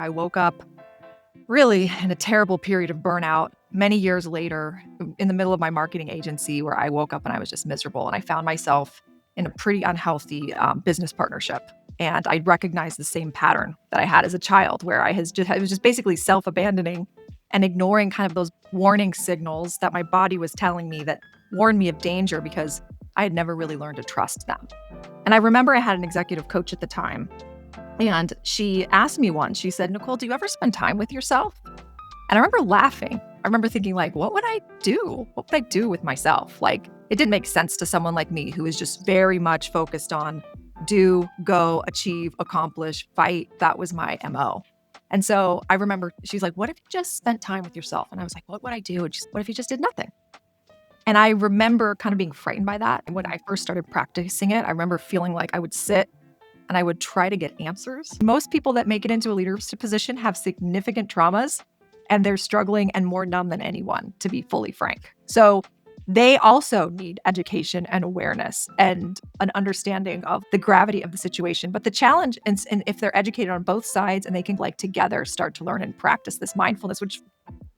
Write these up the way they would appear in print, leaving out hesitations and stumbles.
I woke up really in a terrible period of burnout many years later in the middle of my marketing agency, where I woke up and I was just miserable. And I found myself in a pretty unhealthy business partnership. And I recognized the same pattern that I had as a child, where I was just basically self-abandoning and ignoring kind of those warning signals that my body was telling me that warned me of danger, because I had never really learned to trust them. And I remember I had an executive coach at the time, and she asked me once, she said, "Nicole, do you ever spend time with yourself?" And I remember laughing. I remember thinking, like, what would I do? What would I do with myself? Like, it didn't make sense to someone like me who is just very much focused on do, go, achieve, accomplish, fight. That was my MO. And so I remember she's like, "What if you just spent time with yourself?" And I was like, "What would I do?" And she's, "What if you just did nothing?" And I remember kind of being frightened by that. And when I first started practicing it, I remember feeling like I would sit and I would try to get answers. Most people that make it into a leadership position have significant traumas, and they're struggling and more numb than anyone, to be fully frank. So they also need education and awareness and an understanding of the gravity of the situation. But the challenge, and if they're educated on both sides and they can like together start to learn and practice this mindfulness, which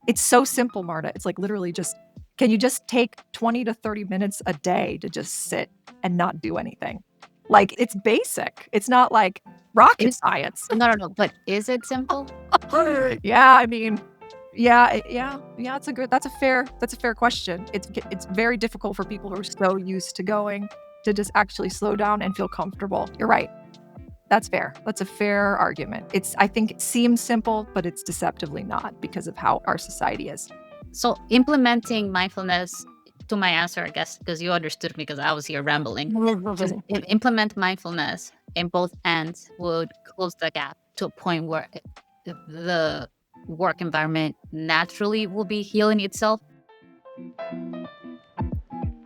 it's so simple, Marta. It's like literally just, can you just take 20 to 30 minutes a day to just sit and not do anything? Like, it's basic. It's not like rocket science. No. But is it simple? Yeah, I mean, yeah. That's a fair question. It's very difficult for people who are so used to going to just actually slow down and feel comfortable. You're right. That's fair. That's a fair argument. I think it seems simple, but it's deceptively not because of how our society is. So implementing mindfulness, to my answer, I guess, because you understood me because I was here rambling. Just implement mindfulness in both ends would close the gap to a point where the work environment naturally will be healing itself.